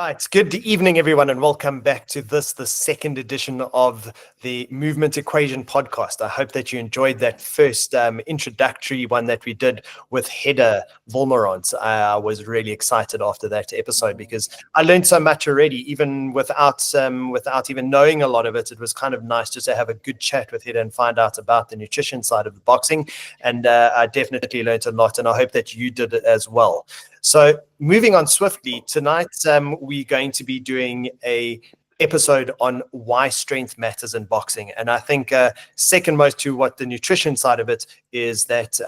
Right. Good evening, everyone, and welcome back to the second edition of the Movement Equation podcast. I hope that you enjoyed that first introductory one that we did with Hedda Wolmarans. I was really excited after that episode because I learned so much already, even without even knowing a lot of it. It was kind of nice just to have a good chat with Hedda and find out about the nutrition side of the boxing. And I definitely learned a lot, and I hope that you did it as well. So moving on swiftly, tonight we're going to be doing a episode on why strength matters in boxing. And I think second most to what the nutrition side of it is that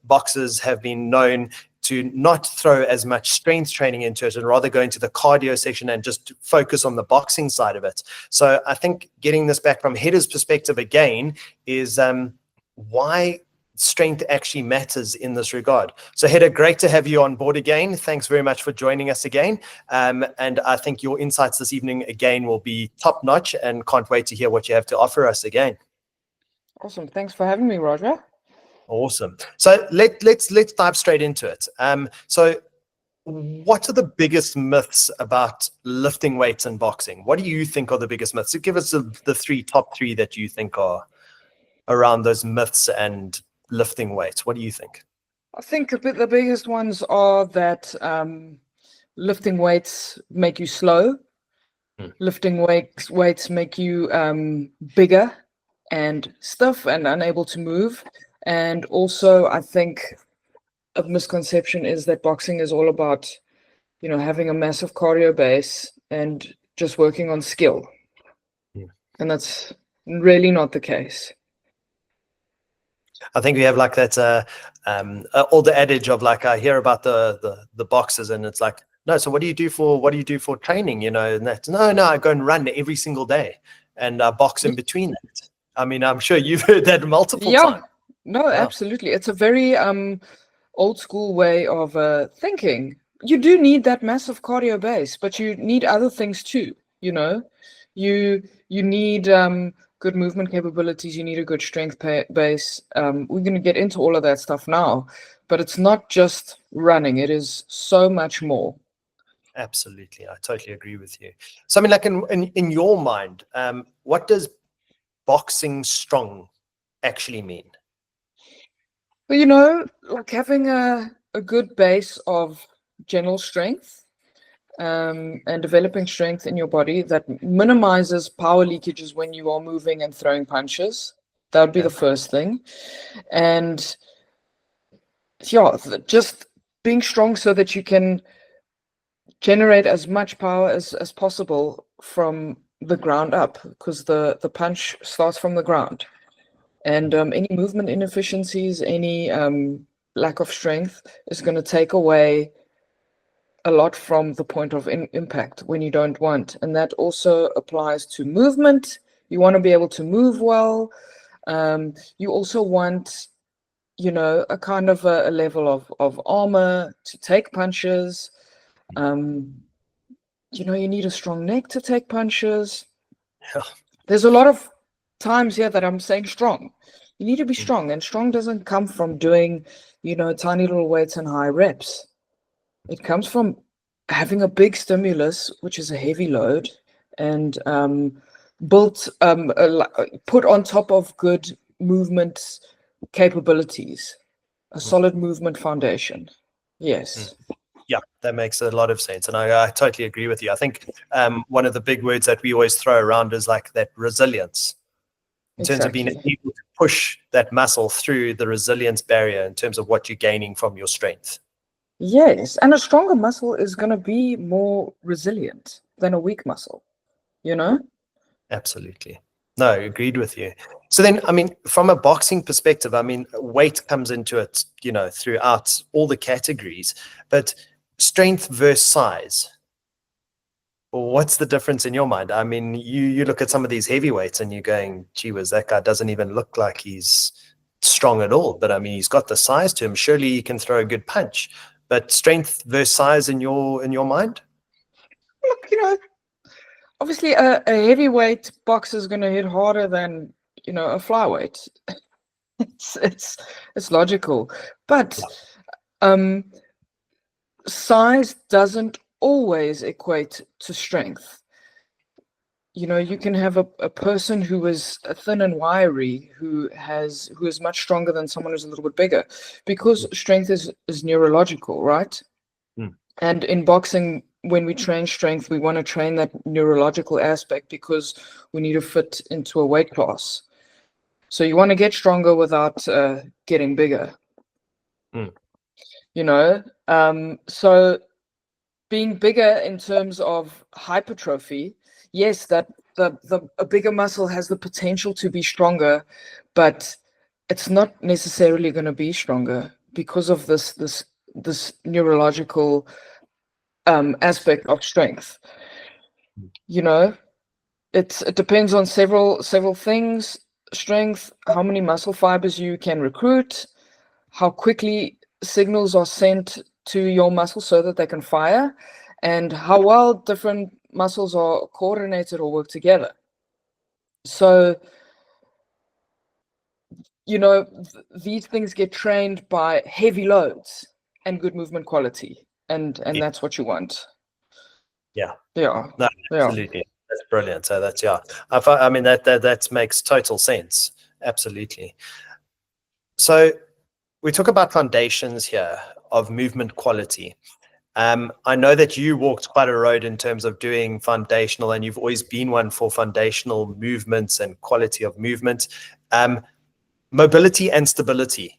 boxers have been known to not throw as much strength training into it and rather go into the cardio section and just focus on the boxing side of it. So I think getting this back from Hedda's perspective again is why strength actually matters in this regard. So Hedda, great to have you on board again. Thanks very much for joining us again. And I think your insights this evening again will be top notch, and can't wait to hear what you have to offer us again. Awesome. Thanks for having me, Rodger. Awesome. So let's dive straight into it. So what are the biggest myths about lifting weights in boxing? What do you think are the biggest myths? So give us the top three that you think are around those myths and lifting weights. What do you think? I think the biggest ones are that lifting weights make you slow. Lifting weights make you bigger and stiff and unable to move. And also, I think a misconception is that boxing is all about, having a massive cardio base and just working on skill. And that's really not the case. I think we have like that older adage of like, I hear about the boxers and it's like, no, so what do you do for training? And that's no, I go and run every single day and box in between that. I mean, I'm sure you've heard that multiple times. No, absolutely. It's a very old school way of thinking. You do need that massive cardio base, but you need other things too. You need good movement capabilities. You need a good strength base. We're going to get into all of that stuff now, but it's not just running. It is so much more. Absolutely. I totally agree with you. So I mean, like in your mind, what does boxing strong actually mean? Well, like having a good base of general strength, and developing strength in your body that minimizes power leakages when you are moving and throwing punches. That would be the first thing. And just being strong so that you can generate as much power as possible from the ground up, because the punch starts from the ground. And any movement inefficiencies, any lack of strength is going to take away a lot from the point of impact when you don't want. And that also applies to movement. You want to be able to move well. You also want, a kind of a level of armor to take punches. You need a strong neck to take punches. Yeah. There's a lot of times here that I'm saying strong. You need to be strong, and strong doesn't come from doing, tiny little weights and high reps. It comes from having a big stimulus, which is a heavy load, and put on top of good movement capabilities, a solid movement foundation. Yes. Yeah, that makes a lot of sense. And I totally agree with you. I think one of the big words that we always throw around is like that resilience. In terms of being able to push that muscle through the resilience barrier in terms of what you're gaining from your strength. Yes, and a stronger muscle is going to be more resilient than a weak muscle, Absolutely. No, agreed with you. So then, I mean, from a boxing perspective, I mean, weight comes into it, throughout all the categories, but strength versus size. What's the difference in your mind? I mean, you look at some of these heavyweights and you're going, gee whiz, that guy doesn't even look like he's strong at all. But I mean, he's got the size to him. Surely he can throw a good punch. But strength versus size in your mind? Look, obviously a heavyweight boxer is going to hit harder than, a flyweight. It's logical. But size doesn't always equate to strength. You know, you can have a person who is thin and wiry who is much stronger than someone who's a little bit bigger, because strength is neurological, right? Mm. And in boxing, when we train strength, we want to train that neurological aspect because we need to fit into a weight class. So you want to get stronger without getting bigger. Mm. You know, so being bigger in terms of hypertrophy, yes, that a bigger muscle has the potential to be stronger, but it's not necessarily going to be stronger because of this neurological aspect of strength. You know, it depends on several things. Strength, how many muscle fibers you can recruit, how quickly signals are sent to your muscles so that they can fire, and how well different muscles are coordinated or work together. So, you know, these things get trained by heavy loads and good movement quality, and Yeah. that's what you want. Yeah. Yeah. No, absolutely. That's brilliant. So that's, yeah. I mean, that makes total sense. Absolutely. So we talk about foundations here of movement quality. I know that you walked quite a road in terms of doing foundational, and you've always been one for foundational movements and quality of movement. Mobility and stability.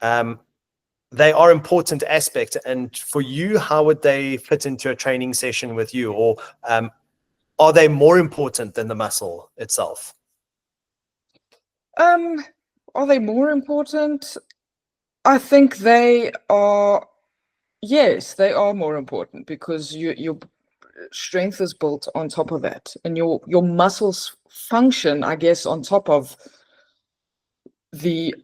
They are important aspects. And for you, how would they fit into a training session with you? Or are they more important than the muscle itself? Are they more important? I think they are. Yes, they are more important because your strength is built on top of that, and your muscles function, I guess, on top of the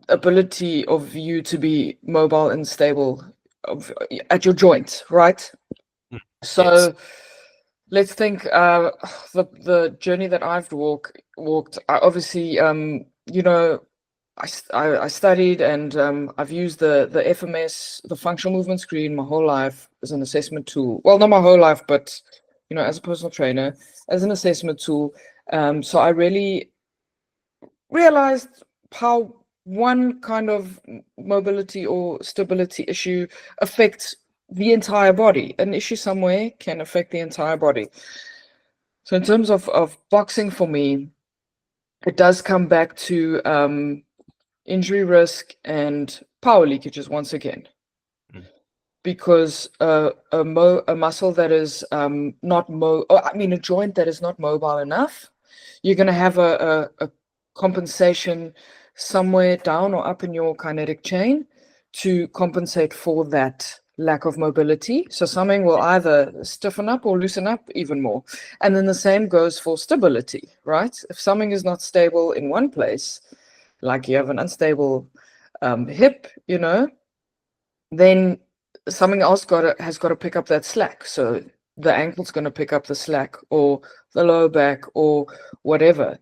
ability of you to be mobile and stable at your joint, right? So Yes. let's think the journey that I've walked. I obviously, you know, I studied and I've used the FMS, the functional movement screen, my whole life as an assessment tool. Well, not my whole life, but you know, as a personal trainer, as an assessment tool. So I really realized how one kind of mobility or stability issue affects the entire body. An issue somewhere can affect the entire body. So in terms of boxing for me, it does come back to injury risk and power leakages once again. Because a muscle that is a joint that is not mobile enough, you're going to have a compensation somewhere down or up in your kinetic chain to compensate for that lack of mobility. So something will either stiffen up or loosen up even more. And then the same goes for stability, right? If something is not stable in one place, like you have an unstable hip, you know, then something else has got to pick up that slack. So the ankle's going to pick up the slack, or the lower back, or whatever.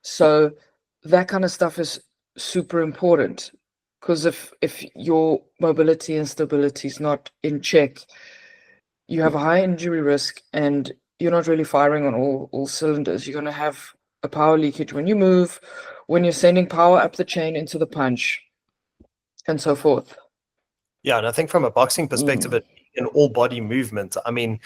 So that kind of stuff is super important, because if your mobility and stability is not in check, you have a high injury risk and you're not really firing on all cylinders. You're going to have a power leakage when you move, when you're sending power up the chain into the punch, and so forth. Yeah, and I think from a boxing perspective, an all body movement. I mean,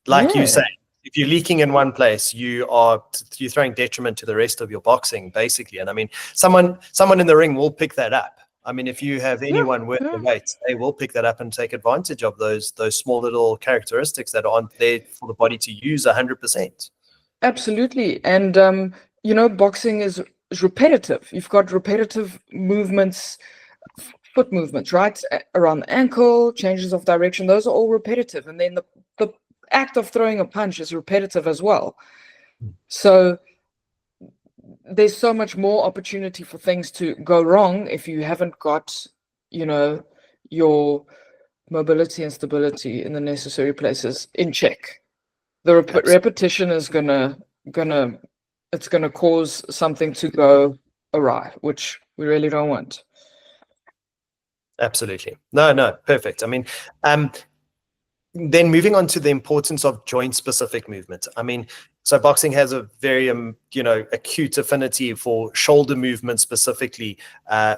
like you say, if you're leaking in one place, you're throwing detriment to the rest of your boxing, basically. And I mean, someone in the ring will pick that up. I mean, if you have anyone worth the weight, they will pick that up and take advantage of those small little characteristics that aren't there for the body to use 100%. Absolutely. And you know, boxing is repetitive. You've got repetitive movements, foot movements, right? Around the ankle, changes of direction, those are all repetitive. And then the act of throwing a punch is repetitive as well. So there's so much more opportunity for things to go wrong if you haven't got, you know, your mobility and stability in the necessary places in check. The repetition is gonna cause something to go awry, which we really don't want. Absolutely. No, perfect. I mean, then moving on to the importance of joint specific movement. I mean, so boxing has a very, acute affinity for shoulder movement specifically,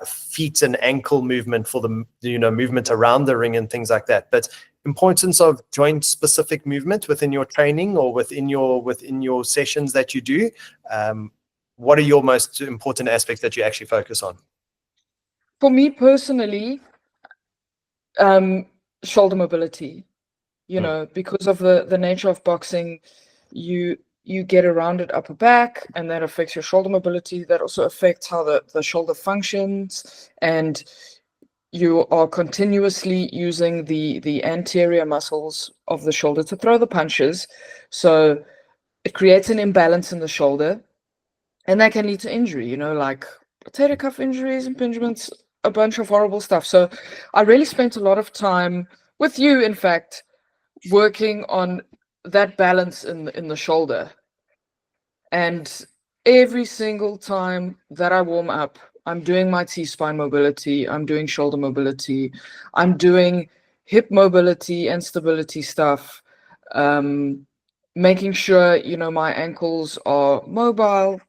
feet and ankle movement for the, movement around the ring and things like that. But importance of joint specific movement within your training or within your sessions that you do. What are your most important aspects that you actually focus on? For me personally, shoulder mobility. Because of the nature of boxing, you get a rounded upper back, and that affects your shoulder mobility. That also affects how the shoulder functions, and you are continuously using the anterior muscles of the shoulder to throw the punches. So it creates an imbalance in the shoulder, and that can lead to injury, like rotator cuff injuries, impingements, a bunch of horrible stuff. So I really spent a lot of time with you, in fact, working on that balance in the shoulder. And every single time that I warm up, I'm doing my T-spine mobility, I'm doing shoulder mobility, I'm doing hip mobility and stability stuff, making sure, my ankles are mobile.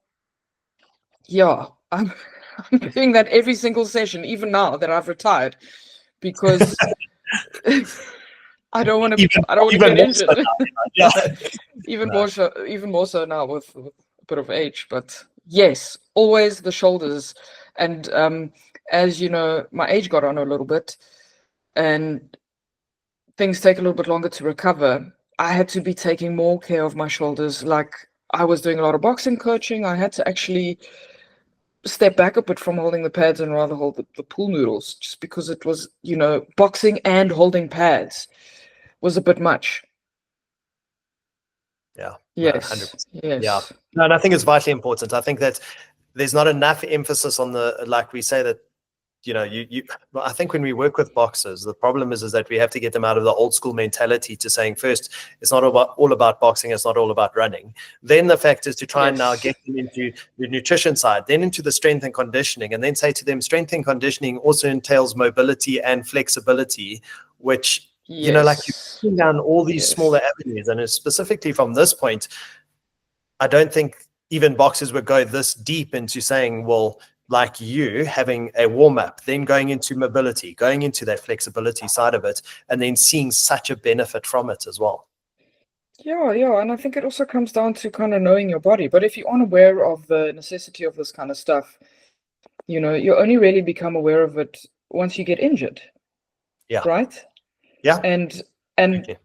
Yeah, I'm doing that every single session, even now that I've retired, because I don't want to get injured. Even more so now with a bit of age. But yes, always the shoulders. And as you know, my age got on a little bit, and things take a little bit longer to recover. I had to be taking more care of my shoulders. Like, I was doing a lot of boxing coaching. I had to actually step back a bit from holding the pads and rather hold the pool noodles, just because it was, boxing and holding pads was a bit much. Yeah. Yes. 100%. Yes. Yeah. No, and I think it's vitally important. I think that there's not enough emphasis on like we say that, I think when we work with boxers, the problem is that we have to get them out of the old school mentality to saying, first, it's not all about boxing, it's not all about running. Then the fact is to try and now get them into the nutrition side, then into the strength and conditioning, and then say to them, strength and conditioning also entails mobility and flexibility, which, like you're putting down all these smaller avenues. And specifically from this point, I don't think even boxers would go this deep into saying, well, like you having a warm-up, then going into mobility, going into that flexibility side of it, and then seeing such a benefit from it as well. Yeah. And I think it also comes down to kind of knowing your body. But if you're unaware of the necessity of this kind of stuff, you only really become aware of it once you get injured. Yeah. Right? Yeah. And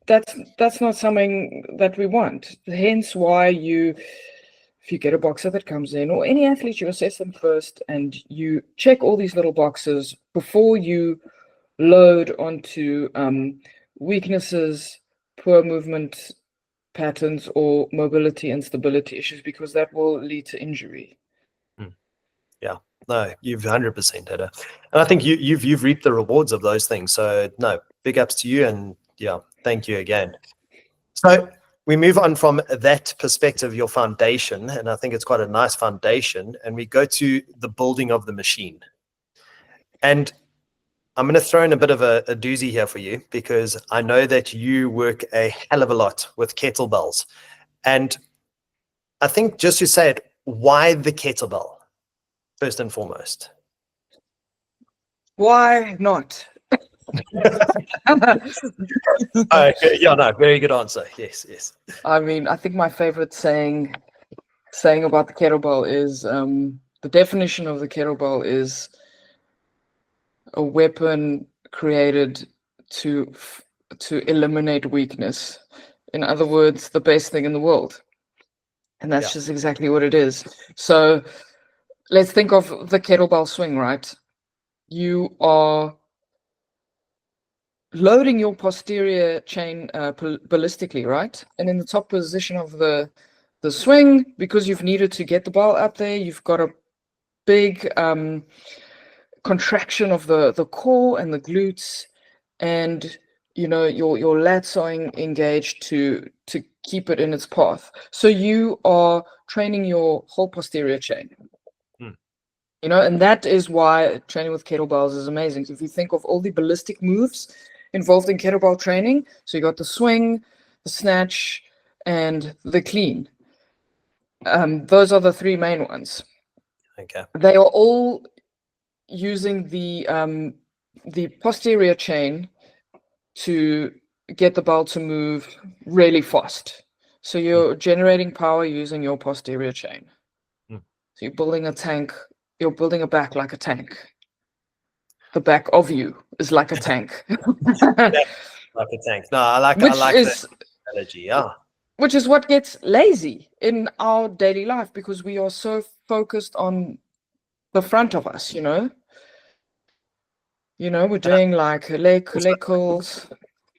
that's not something that we want. Hence why if you get a boxer that comes in, or any athlete, you assess them first and you check all these little boxes before you load onto weaknesses, poor movement patterns, or mobility and stability issues, because that will lead to injury. Yeah, no, you've 100% Hedda. And I think you've reaped the rewards of those things. So no, big ups to you, and yeah, thank you again. So we move on from that perspective, your foundation, and I think it's quite a nice foundation, and we go to the building of the machine. And I'm going to throw in a bit of a doozy here for you, because I know that you work a hell of a lot with kettlebells. And I think just to say it, why the kettlebell, first and foremost? Why not? Yeah, no, very good answer. Yes. I mean, I think my favorite saying about the kettlebell is, the definition of the kettlebell is a weapon created to eliminate weakness. In other words, the best thing in the world. And that's just exactly what it is. So let's think of the kettlebell swing, right? You are loading your posterior chain ballistically, right? And in the top position of the swing, because you've needed to get the ball up there, you've got a big contraction of the core and the glutes, and your lats are engaged to keep it in its path. So you are training your whole posterior chain. And that is why training with kettlebells is amazing. If you think of all the ballistic moves involved in kettlebell training. So you got the swing, the snatch, and the clean. Those are the three main ones. Okay. They are all using the posterior chain to get the ball to move really fast. So you're generating power using your posterior chain. Mm. So you're building a tank, you're building a back like a tank. The back of you is like a tank. Like a tank. No, I like that analogy. Yeah. Which is what gets lazy in our daily life, because we are so focused on the front of us, you know. We're doing like leg curls.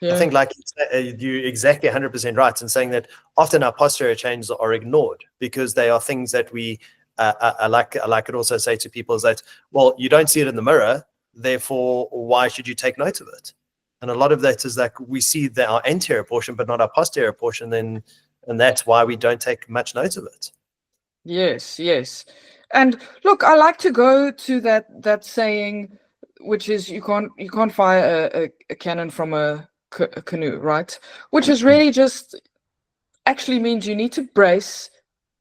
Yeah. I think like you're exactly 100% right in saying that often our posterior chains are ignored because they are things that we, I like it also say to people is that, well, you don't see it in the mirror, therefore, why should you take note of it? And a lot of that is like we see our anterior portion, but not our posterior portion, and that's why we don't take much note of it. Yes, yes. And look, I like to go to that saying, which is you can't fire a cannon from a canoe, right? Which is really just actually means you need to brace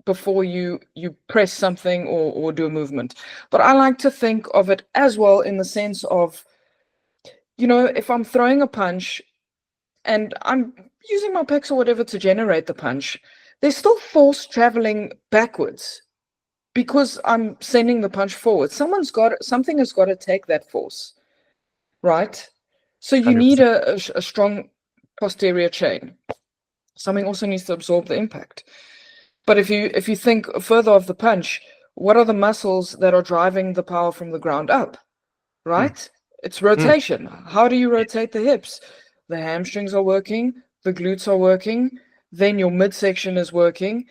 before you press something or do a movement. But I like to think of it as well in the sense of, if I'm throwing a punch and I'm using my pecs or whatever to generate the punch, there's still force traveling backwards because I'm sending the punch forward. Something has got to take that force, right? So you 100%. need a strong posterior chain. Something also needs to absorb the impact. But if you think further of the punch, what are the muscles that are driving the power from the ground up, right? It's rotation. How do you rotate the hips? The hamstrings are working, the glutes are working, then your midsection is working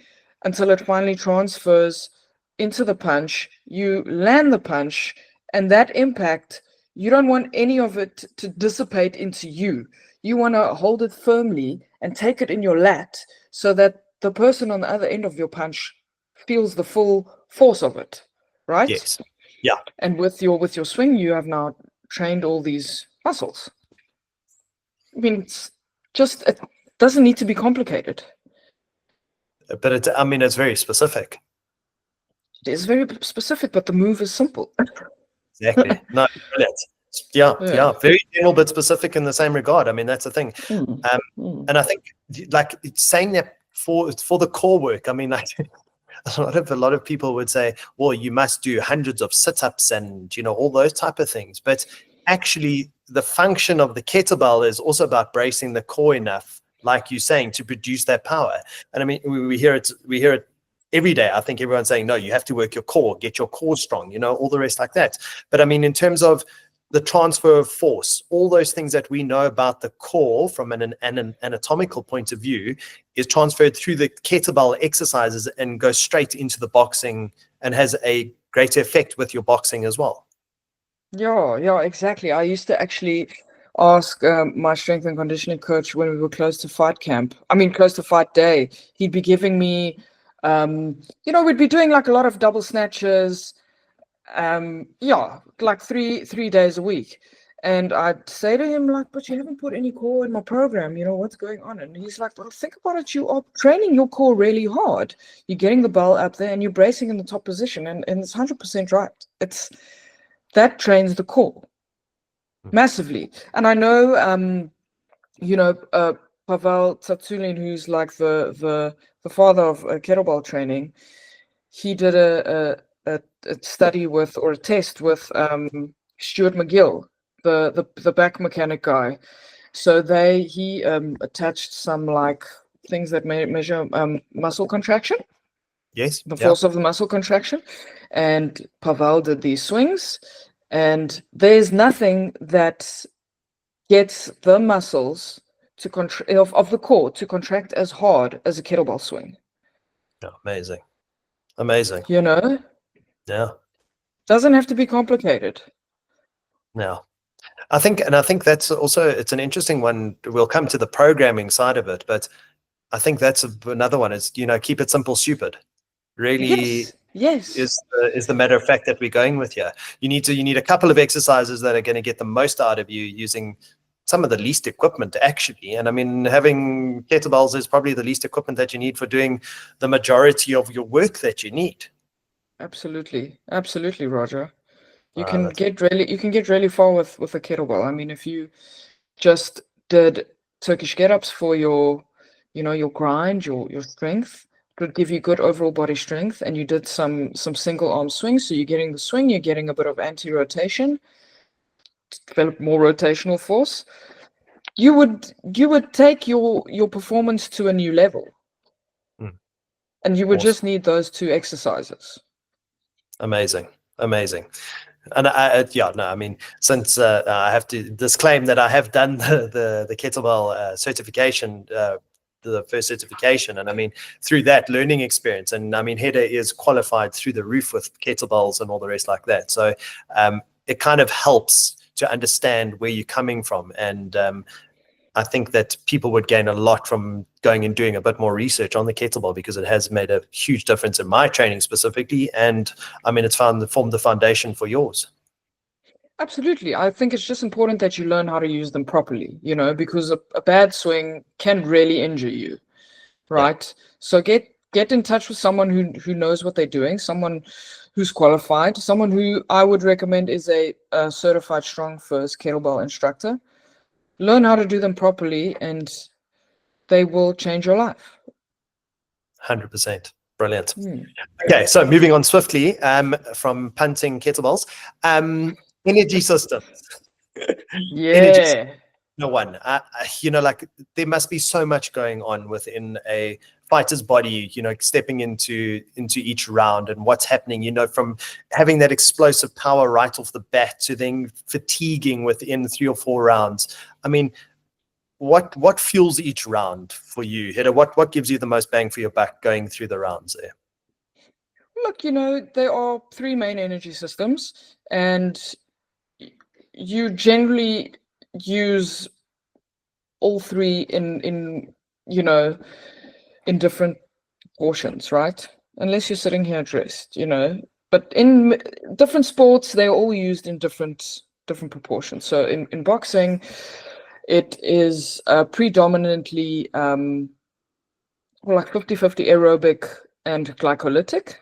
until it finally transfers into the punch. You land the punch, and that impact, you don't want any of it to dissipate into you. You want to hold it firmly and take it in your lat so that the person on the other end of your punch feels the full force of it, right? Yes. Yeah. And with your swing, you have now trained all these muscles. I mean, it doesn't need to be complicated. But it's very specific. It is very specific, but the move is simple. Exactly. No, brilliant. Yeah. Very general but specific in the same regard. I mean, that's the thing. And I think like it's saying that for the core work, I mean, like a lot of people would say, well, you must do hundreds of sit-ups and all those type of things. But actually the function of the kettlebell is also about bracing the core enough, like you're saying, to produce that power. And I mean, we hear it every day. I think everyone's saying, no, you have to work your core, get your core strong, all the rest like that. But I mean, in terms of the transfer of force, all those things that we know about the core from an anatomical point of view is transferred through the kettlebell exercises and goes straight into the boxing and has a greater effect with your boxing as well. Yeah, exactly. I used to actually ask my strength and conditioning coach when we were close to fight day. He'd be giving me, we'd be doing like a lot of double snatches, like three days a week. And I'd say to him, like, but you haven't put any core in my program, what's going on? And he's like, well, think about it, you are training your core really hard. You're getting the bell up there and you're bracing in the top position, and it's 100% right. That trains the core massively. And I know, Pavel Tsatsulin, who's like the father of kettlebell training, he did a study with, or a test with Stuart McGill, the back mechanic guy. So he attached some like things that measure muscle contraction. Yes. The force of the muscle contraction. And Pavel did these swings, and there's nothing that gets the muscles to of the core to contract as hard as a kettlebell swing. Oh, amazing. Yeah. Doesn't have to be complicated. No. I think that's also, it's an interesting one. We'll come to the programming side of it, but I think that's another one is, keep it simple, stupid. Really, yes. is the matter of fact that we're going with here. You need a couple of exercises that are going to get the most out of you using some of the least equipment actually. And I mean, having kettlebells is probably the least equipment that you need for doing the majority of your work that you need. Absolutely, absolutely, Roger. You can That's get really far with a kettlebell. I mean, if you just did Turkish get-ups for your, your grind, your strength, it would give you good overall body strength, and you did some single arm swings, so you're getting the swing, you're getting a bit of anti-rotation, develop more rotational force. You would take your performance to a new level, and you would awesome. just need those two exercises. Amazing. And I mean, since I have to disclaim that I have done the kettlebell certification, the first certification, and I mean, through that learning experience, and I mean, Hedda is qualified through the roof with kettlebells and all the rest like that. So it kind of helps to understand where you're coming from, and I think that people would gain a lot from going and doing a bit more research on the kettlebell, because it has made a huge difference in my training specifically. And I mean, it's formed the foundation for yours. Absolutely. I think it's just important that you learn how to use them properly, because a bad swing can really injure you, right? Yeah. So get in touch with someone who knows what they're doing, someone who's qualified, someone who I would recommend is a certified strong first kettlebell instructor. Learn how to do them properly, and they will change your life. 100%. Brilliant. Okay, so moving on swiftly from punting kettlebells, energy systems. Yeah. Energy no one. Like there must be so much going on within a fighter's body, stepping into each round, and what's happening, from having that explosive power right off the bat to then fatiguing within 3 or 4 rounds. I mean, what fuels each round for you, Hedda? What gives you the most bang for your buck going through the rounds there? Look, there are 3 main energy systems, and you generally use all 3 in different portions, right? Unless you're sitting here dressed, but in different sports, they're all used in different proportions. So in boxing, it is predominantly like 50-50 aerobic and glycolytic.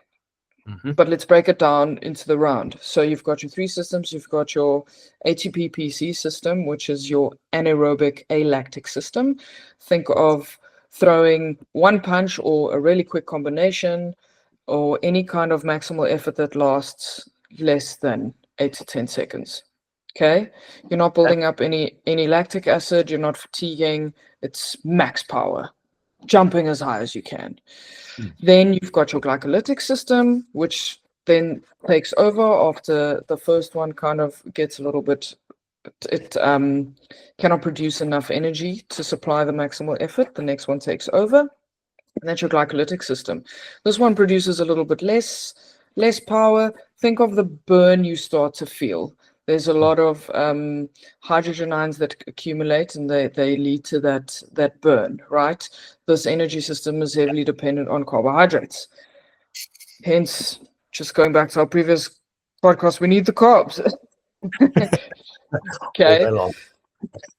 But let's break it down into the round. So you've got your 3 systems. You've got your ATP-PC system, which is your anaerobic alactic system. Think of throwing one punch or a really quick combination or any kind of maximal effort that lasts less than 8 to 10 seconds. Okay? You're not building up any lactic acid. You're not fatiguing. It's max power, jumping as high as you can. Then you've got your glycolytic system, which then takes over after the first one kind of gets a little bit, it cannot produce enough energy to supply the maximal effort. The next one takes over, and that's your glycolytic system. This one produces a little bit less power. Think of the burn you start to feel. There's a lot of hydrogen ions that accumulate, and they lead to that burn, right? This energy system is heavily dependent on carbohydrates. Hence, just going back to our previous podcast, we need the carbs. Okay.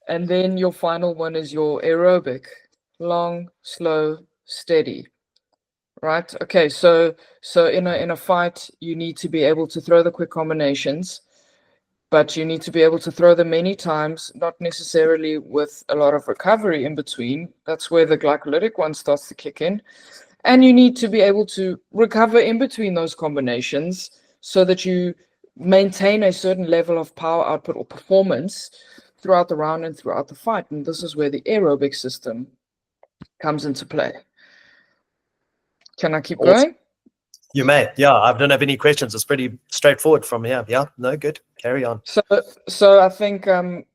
And then your final one is your aerobic, long, slow, steady. Right? Okay, so in a fight, you need to be able to throw the quick combinations, but you need to be able to throw them many times, not necessarily with a lot of recovery in between. That's where the glycolytic one starts to kick in. And you need to be able to recover in between those combinations so that you maintain a certain level of power output or performance throughout the round and throughout the fight. And this is where the aerobic system comes into play. Can I keep going? You may. Yeah, I don't have any questions. It's pretty straightforward from here. Yeah, no, good. Carry on. So I think from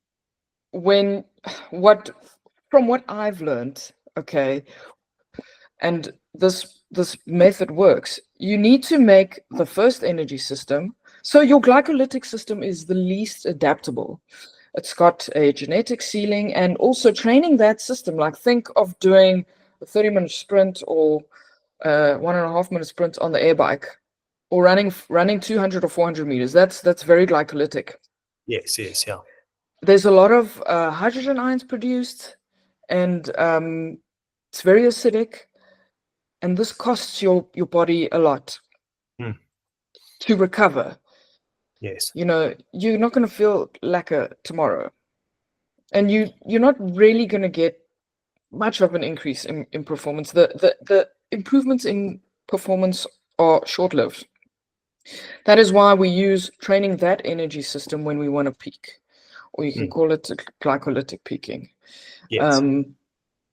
what I've learned, okay, and this method works, you need to make the first energy system. So your glycolytic system is the least adaptable. It's got a genetic ceiling, and also training that system, like think of doing a 30-minute sprint or 1.5-minute sprint on the air bike, or running 200 or 400 meters. That's very glycolytic. Yes, yeah. there's a lot of hydrogen ions produced, and it's very acidic, and this costs your body a lot to recover. Yes. You know, you're not going to feel lacquer tomorrow, and you're not really going to get much of an increase in performance. The improvements in performance are short-lived. That is why we use training that energy system when we want to peak, or you can call it glycolytic peaking. Yes.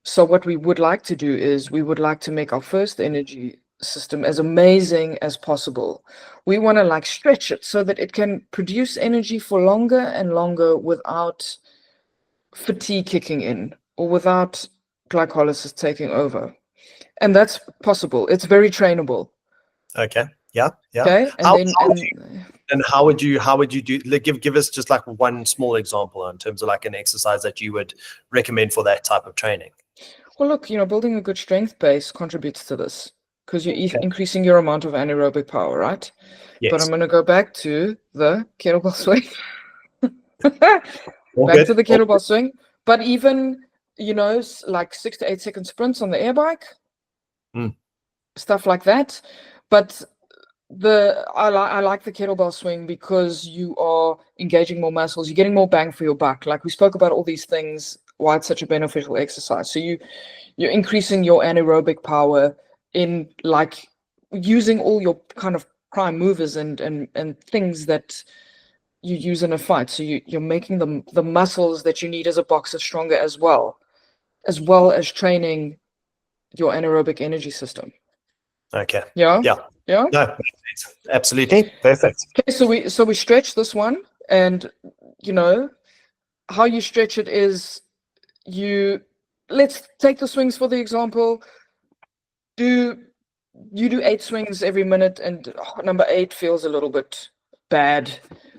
So what we would like to do is we would like to make our first energy system as amazing as possible. We want to like stretch it so that it can produce energy for longer and longer without fatigue kicking in or without glycolysis taking over. And that's possible. It's very trainable. Okay. Yeah. Yeah. Okay. And how would you do, like, give us just like one small example in terms of like an exercise that you would recommend for that type of training? Well, look, you know, building a good strength base contributes to this because you're increasing your amount of anaerobic power, right? Yes. But I'm going to go back to the kettlebell swing. To the kettlebell swing. But even, you know, like 6 to 8 second sprints on the air bike, stuff like that. But I like the kettlebell swing because you are engaging more muscles, you're getting more bang for your buck. Like we spoke about all these things, why it's such a beneficial exercise. So you're increasing your anaerobic power in like using all your kind of prime movers and things that you use in a fight. So you're making the muscles that you need as a boxer stronger as well as training your anaerobic energy system. Okay. Yeah. No, absolutely perfect. Okay, so we stretch this one, and you know how you stretch it is let's take the swings for the example. You do 8 swings every minute, and number 8 feels a little bit bad.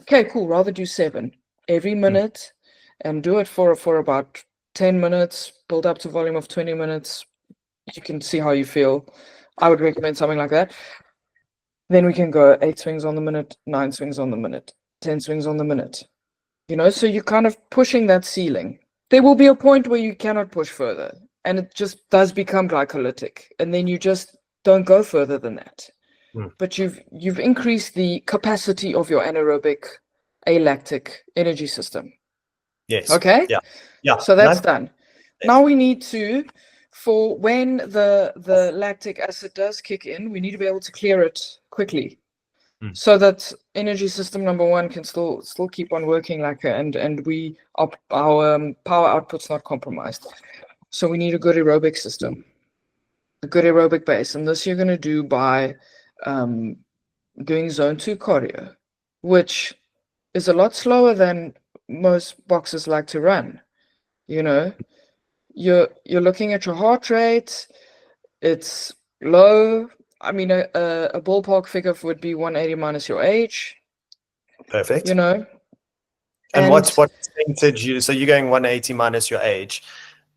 Okay, cool. Rather do 7 every minute, and do it for about 10 minutes. Build up to volume of 20 minutes. You can see how you feel. I would recommend something like that. Then we can go 8 swings on the minute, 9 swings on the minute, 10 swings on the minute. You know, so you're kind of pushing that ceiling. There will be a point where you cannot push further, and it just does become glycolytic, and then you just don't go further than that. But you've increased the capacity of your anaerobic alactic energy system. Yes. Okay? Yeah. So that's done. Now we need to, for when the lactic acid does kick in, we need to be able to clear it quickly, so that energy system number 1 can still keep on working like and our power output's not compromised. So we need a good aerobic system, a good aerobic base, and this you're going to do by doing zone 2 cardio, which is a lot slower than most boxers like to run. You know, you're looking at your heart rate, it's low. I mean, a ballpark figure would be 180 minus your age. Perfect. You know, and what percentage so you're going 180 minus your age?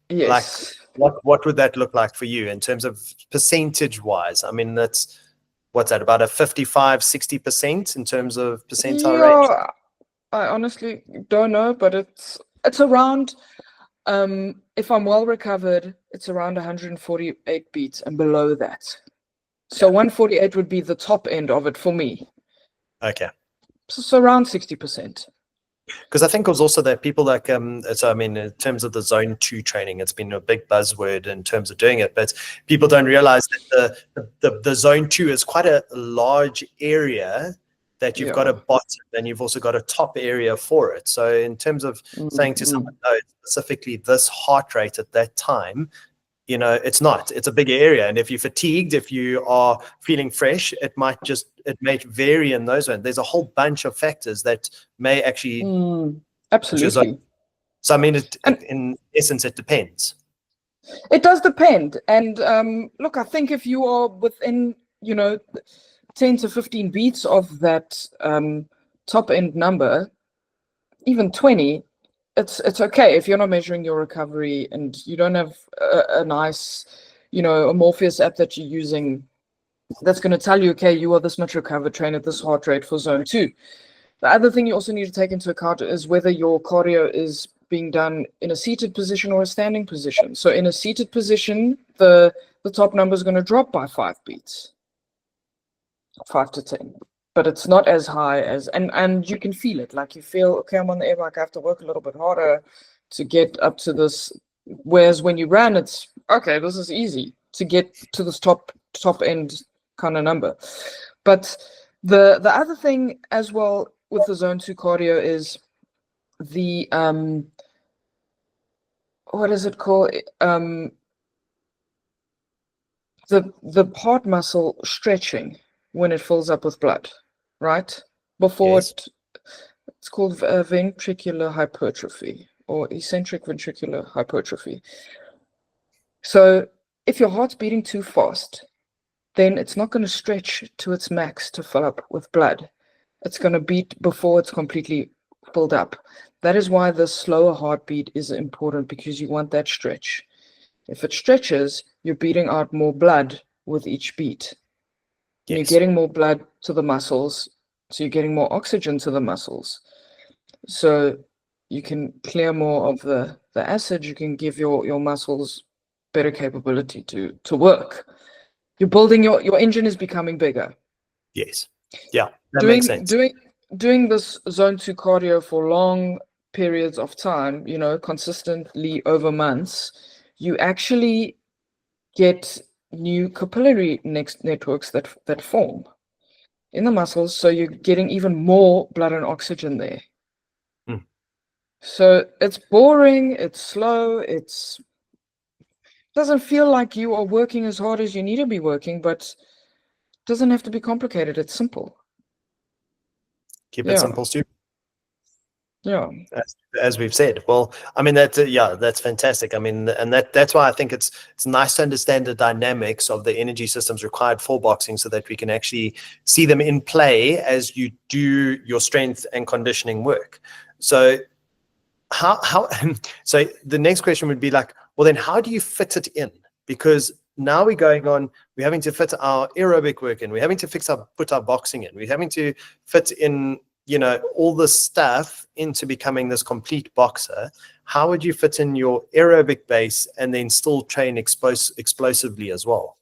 Yes. Like what would that look like for you in terms of percentage wise? I mean, what's that, about a 55-60% in terms of percentile range? I honestly don't know, but it's around, if I'm well recovered, it's around 148 beats and below that. So 148 would be the top end of it for me. Okay. So around 60%. Because I think it was also that people like, so I mean, in terms of the zone 2 training, it's been a big buzzword in terms of doing it, but people don't realize that the zone 2 is quite a large area that you've got a bottom and you've also got a top area for it. So in terms of saying to someone, no, specifically this heart rate at that time, you know, it's a bigger area. And if you're fatigued, if you are feeling fresh, it may vary in those ones. There's a whole bunch of factors that may actually. Absolutely. So, I mean, in essence, it depends. It does depend. And look, I think if you are within, 10 to 15 beats of that top end number, even 20, it's okay if you're not measuring your recovery and you don't have a nice, a Morpheus app that you're using that's going to tell you, okay, you are this much recovered, train at this heart rate for zone 2. The other thing you also need to take into account is whether your cardio is being done in a seated position or a standing position. So in a seated position, the top number is going to drop by 5 beats, 5 to 10. But it's not as high as, and you can feel it. Like you feel, okay, I'm on the air bike, I have to work a little bit harder to get up to this. Whereas when you ran, it's, okay, this is easy to get to this top end kind of number. But the other thing as well with the zone 2 cardio is the what is it called, the heart muscle stretching when it fills up with blood, right? Before Yes. it's called ventricular hypertrophy or eccentric ventricular hypertrophy. So if your heart's beating too fast, then it's not going to stretch to its max to fill up with blood. It's going to beat before it's completely filled up. That is why the slower heartbeat is important, because you want that stretch. If it stretches, you're beating out more blood with each beat. Yes. You're getting more blood to the muscles, so you're getting more oxygen to the muscles. So you can clear more of the acid, you can give your muscles better capability to work. You're building your engine is becoming bigger. Yes. Yeah, that makes sense. Doing this zone 2 cardio for long periods of time, consistently over months, you actually get new capillary networks that form in the muscles, so you're getting even more blood and oxygen there. So it's boring, it's slow, it doesn't feel like you are working as hard as you need to be working, but it doesn't have to be complicated. It's simple. Keep it simple, Stu. Yeah. As we've said. Well, I mean, that's fantastic. I mean, and that's why I think it's nice to understand the dynamics of the energy systems required for boxing, so that we can actually see them in play as you do your strength and conditioning work. So so the next question would be like, well, then how do you fit it in? Because now we're having to fit our aerobic work in, we're having to put our boxing in, we're having to fit in, all this stuff into becoming this complete boxer. How would you fit in your aerobic base and then still train explosively as well?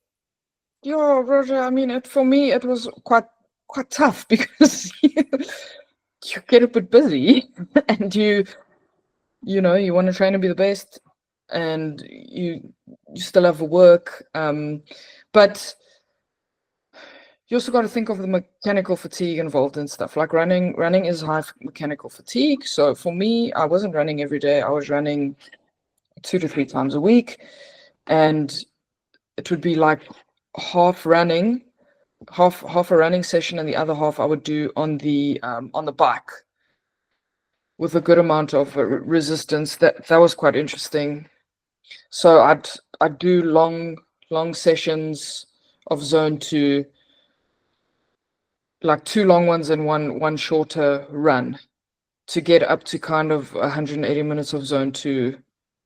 Yeah, Roger, I mean, for me, it was quite tough, because you get a bit busy and you want to train to be the best, and you still have work, but you also got to think of the mechanical fatigue involved in stuff like running. Running is high mechanical fatigue. So for me, I wasn't running every day. I was running 2 to 3 times a week, and it would be like half a running session, and the other half I would do on the bike with a good amount of resistance. That was quite interesting. So I'd do long sessions of zone 2, like 2 long ones and one shorter run, to get up to kind of 180 minutes of zone 2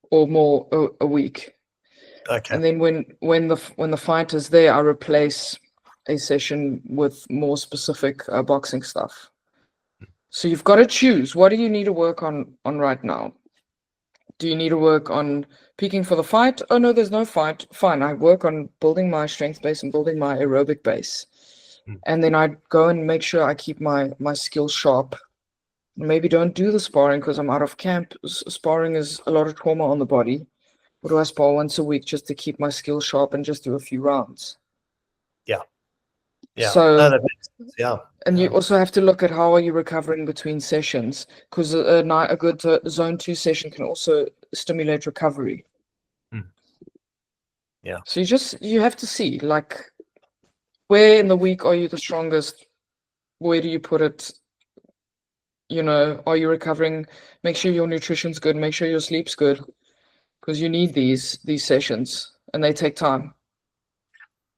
or more a week. Okay. And then when the fight is there, I replace a session with more specific boxing stuff. So you've got to choose, what do you need to work on right now? Do you need to work on peaking for the fight? Oh no, there's no fight. Fine, I work on building my strength base and building my aerobic base. And then I go and make sure I keep my skills sharp. Maybe don't do the sparring because I'm out of camp. Sparring is a lot of trauma on the body. Or do I spar once a week just to keep my skills sharp and just do a few rounds? Yeah. So, no, that makes sense. Yeah. And you also have to look at how are you recovering between sessions, because a good zone 2 session can also stimulate recovery. Yeah. So you have to see, like, where in the week are you the strongest? Where do you put it? Are you recovering? Make sure your nutrition's good. Make sure your sleep's good, because you need these sessions, and they take time.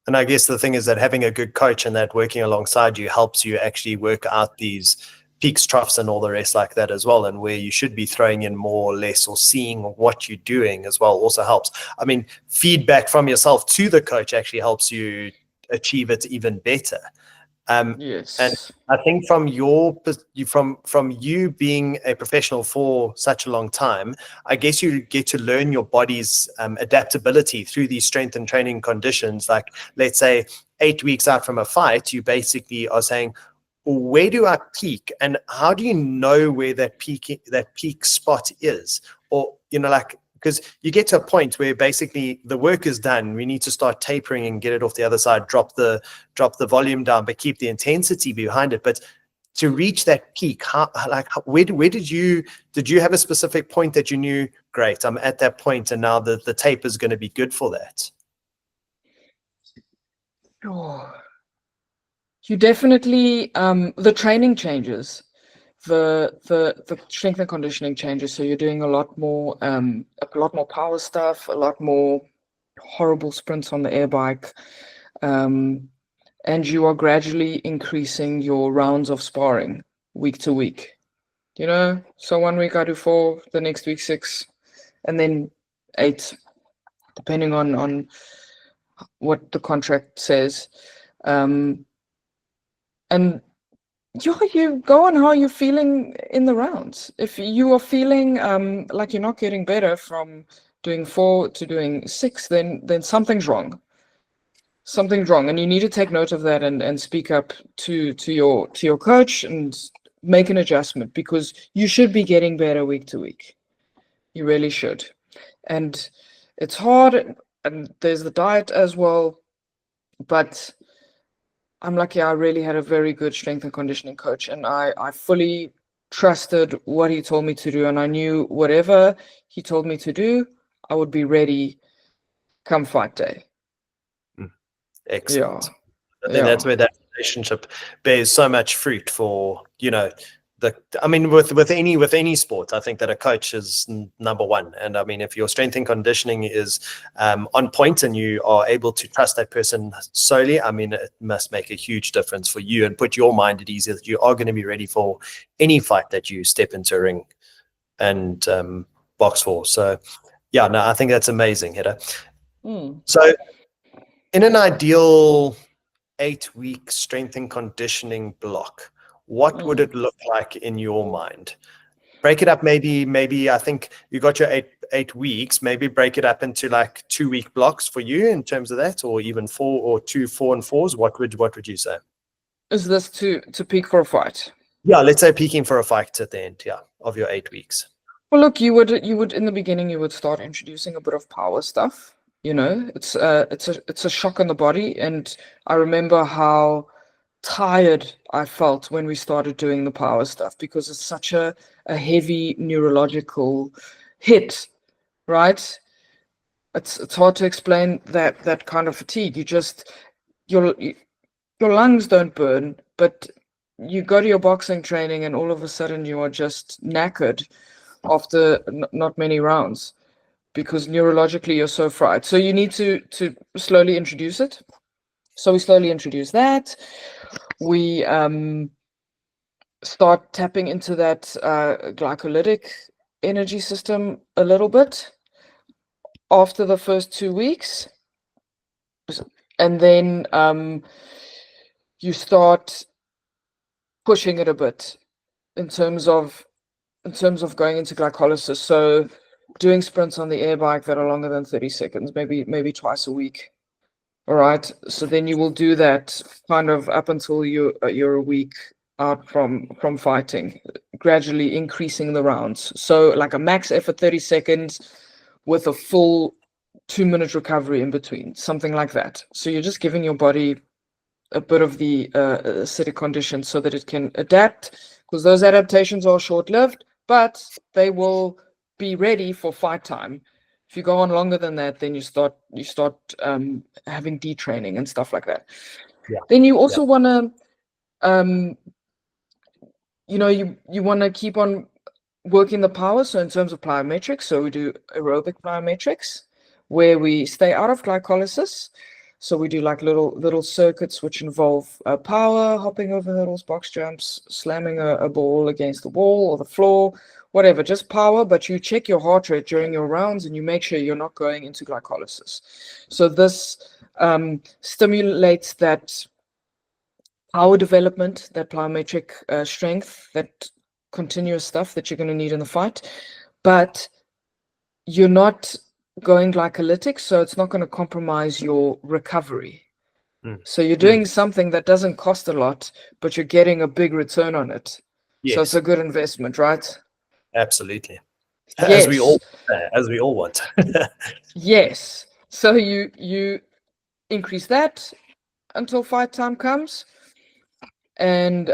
And I guess the thing is that having a good coach and that working alongside you helps you actually work out these peaks, troughs, and all the rest like that as well. And where you should be throwing in more or less, or seeing what you're doing as well, also helps. I mean, feedback from yourself to the coach actually helps you achieve it even better. And Yes. I think from you being a professional for such a long time, I guess you get to learn your body's adaptability through these strength and training conditions. Like, let's say 8 weeks out from a fight, you basically are saying, where do I peak, and how do you know where that peak spot is? Or, like, because you get to a point where basically the work is done, we need to start tapering and get it off the other side, drop the volume down, but keep the intensity behind it. But to reach that peak, where did you have a specific point that you knew, great, I'm at that point, and now the tape is going to be good for that? Oh, you definitely the training changes, the strength and conditioning changes. So you're doing a lot more power stuff, a lot more horrible sprints on the air bike, and you are gradually increasing your rounds of sparring week to week. So 1 week I do 4, the next week 6, and then 8, depending on what the contract says. And you go on how you're feeling in the rounds. If you are feeling like you're not getting better from doing 4 to doing 6, then something's wrong. Something's wrong, and you need to take note of that and speak up to your coach and make an adjustment, because you should be getting better week to week. You really should. And it's hard, and there's the diet as well, but I'm lucky I really had a very good strength and conditioning coach, and I fully trusted what he told me to do, and I knew whatever he told me to do, I would be ready come fight day. Excellent. Yeah. I think that's where that relationship bears so much fruit for, with any sport. I think that a coach is number one. And I mean, if your strength and conditioning is on point and you are able to trust that person solely, I mean, it must make a huge difference for you and put your mind at ease that you are going to be ready for any fight that you step into a ring and box for. So yeah, no, I think that's amazing, Hedda. So in an ideal 8-week strength and conditioning block, what would it look like in your mind? Break it up, maybe I think you got your eight weeks, maybe break it up into like 2-week blocks for you in terms of that, or even 4 or 2 4 and 4s. What would you say? Is this to peak for a fight? Yeah, let's say peaking for a fight at the end, of your 8 weeks. Well, look, you would in the beginning you would start introducing a bit of power stuff. It's a shock on the body, and I remember how tired I felt when we started doing the power stuff, because it's such a heavy neurological hit, right? It's hard to explain that kind of fatigue. Your lungs don't burn, but you go to your boxing training and all of a sudden you are just knackered after not many rounds, because neurologically you're so fried. So you need to slowly introduce it. So we slowly introduce that. We start tapping into that glycolytic energy system a little bit after the first 2 weeks. And then you start pushing it a bit in terms of going into glycolysis. So doing sprints on the air bike that are longer than 30 seconds, maybe twice a week. All right. So then you will do that kind of up until you're a week out from fighting, gradually increasing the rounds. So like a max effort 30 seconds with a full 2-minute recovery in between, something like that. So you're just giving your body a bit of the acidic conditions so that it can adapt, because those adaptations are short-lived, but they will be ready for fight time. If you go on longer than that, then you start having detraining and stuff like that. Yeah. Then you also want to, you want to keep on working the power. So in terms of plyometrics, so we do aerobic plyometrics where we stay out of glycolysis. So we do like little circuits which involve power, hopping over hurdles, box jumps, slamming a ball against the wall or the floor, whatever, just power, but you check your heart rate during your rounds and you make sure you're not going into glycolysis. So this stimulates that power development, that plyometric strength, that continuous stuff that you're going to need in the fight, but you're not going glycolytic, so it's not going to compromise your recovery. So you're doing something that doesn't cost a lot, but you're getting a big return on it. Yes. So it's a good investment, right? Absolutely. Yes. As we all want. Yes. So you increase that until fight time comes, and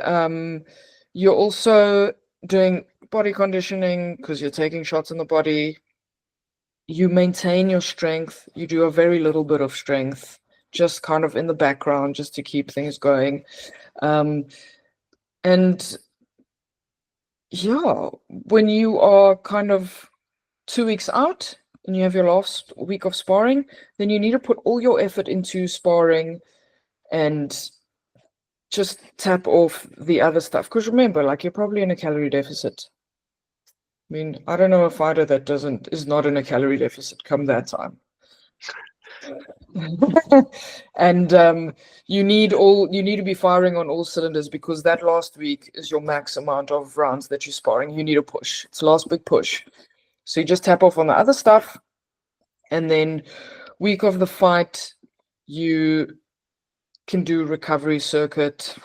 you're also doing body conditioning because you're taking shots in the body. You maintain your strength. You do a very little bit of strength, just kind of in the background, just to keep things going. And yeah, when you are kind of 2 weeks out and you have your last week of sparring, then you need to put all your effort into sparring and just tap off the other stuff. Because remember, like, you're probably in a calorie deficit. I mean, I don't know a fighter that is not in a calorie deficit come that time. And you need to be firing on all cylinders, because that last week is your max amount of rounds that you're sparring. You need a push. It's the last big push. So you just tap off on the other stuff, and then week of the fight, you can do recovery circuit,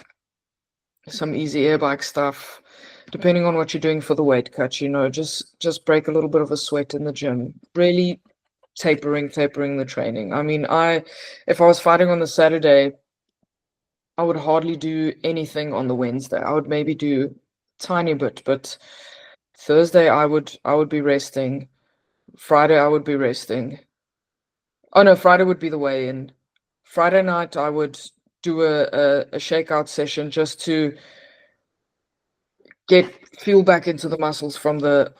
some easy air bike stuff, depending on what you're doing for the weight cut. Just break a little bit of a sweat in the gym. Really tapering the training. I mean, if I was fighting on the Saturday, I would hardly do anything on the Wednesday. I would maybe do a tiny bit, but Thursday I would be resting. Friday I would be resting. Oh no, Friday would be the weigh-in. Friday night I would do a shakeout session just to get fuel back into the muscles from the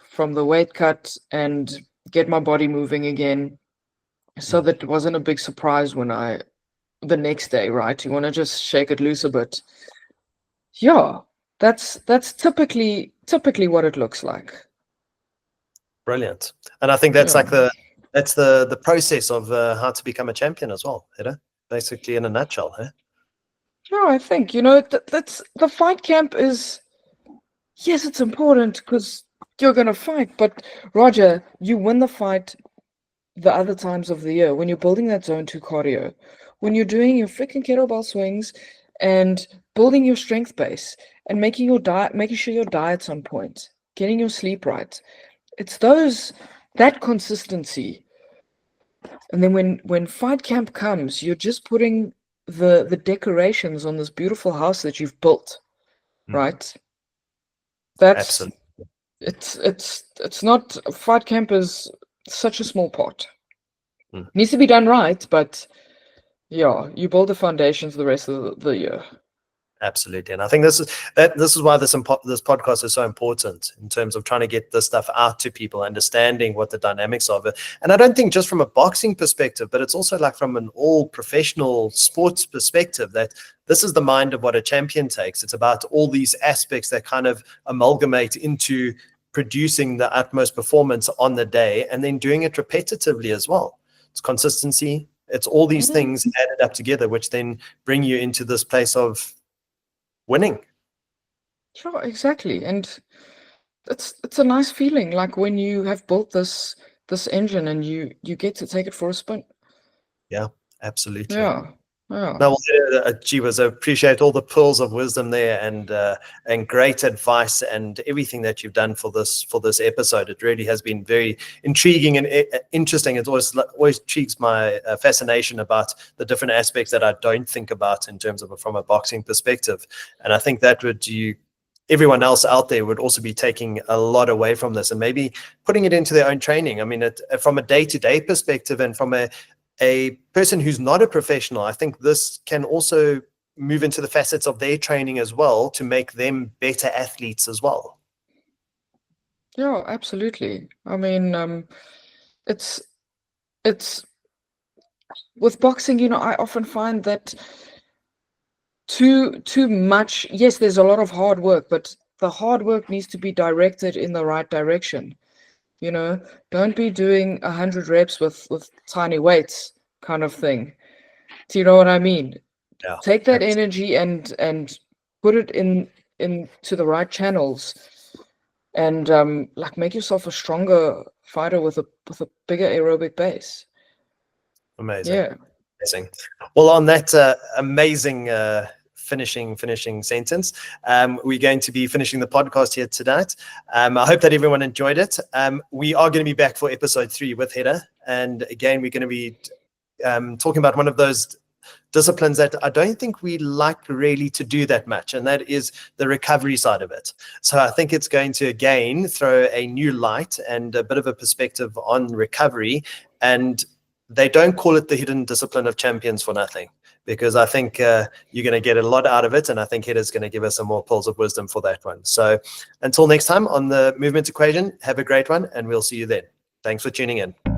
weight cut and get my body moving again, so that it wasn't a big surprise when the next day, right? You want to just shake it loose a bit. Yeah, that's typically what it looks like. Brilliant. And I think that's like the process of how to become a champion as well, Hedda, basically in a nutshell. Yeah, I think, that's the fight camp is, yes, it's important because you're going to fight, but Rodger, you win the fight the other times of the year when you're building that zone 2 cardio, when you're doing your freaking kettlebell swings and building your strength base and making sure your diet's on point, getting your sleep right. It's that consistency. And then when fight camp comes, you're just putting the decorations on this beautiful house that you've built, right? That's Absolutely. It's not, fight camp is such a small part. Needs to be done right, but yeah, you build the foundations the rest of the year. Absolutely. And I think this is why this podcast is so important in terms of trying to get this stuff out to people, understanding what the dynamics of it. And I don't think just from a boxing perspective, but it's also like from an all professional sports perspective, that this is the mind of what a champion takes. It's about all these aspects that kind of amalgamate into producing the utmost performance on the day, and then doing it repetitively as well. It's consistency. It's all these things added up together, which then bring you into this place of winning. Sure, exactly. And it's a nice feeling, like when you have built this engine and you get to take it for a spin. Yeah, absolutely. Yeah. No, gee whiz, I appreciate all the pearls of wisdom there, and great advice and everything that you've done for this episode. It really has been very intriguing and interesting. It always intrigues my fascination about the different aspects that I don't think about in terms of from a boxing perspective. And I think that everyone else out there would also be taking a lot away from this and maybe putting it into their own training. I mean, from a day-to-day perspective and from a person who's not a professional, I think this can also move into the facets of their training as well to make them better athletes as well. Yeah, absolutely. I mean, it's with boxing, I often find that too much, yes, there's a lot of hard work, but the hard work needs to be directed in the right direction. Don't be doing 100 reps with tiny weights kind of thing. Do you know what I mean? Yeah. take that energy and put it into the right channels, and like make yourself a stronger fighter with a bigger aerobic base. Amazing. Yeah. Amazing. Well, on that amazing finishing sentence, we're going to be finishing the podcast here tonight. I hope that everyone enjoyed it. We are going to be back for episode 3 with Hedda, and again, we're going to be talking about one of those disciplines that I don't think we like really to do that much, and that is the recovery side of it. So I think it's going to again throw a new light and a bit of a perspective on recovery. And they don't call it the hidden discipline of champions for nothing, because I think you're going to get a lot out of it, and I think Hedda's going to give us some more pearls of wisdom for that one. So until next time on the Movement Equation, have a great one, and we'll see you then. Thanks for tuning in.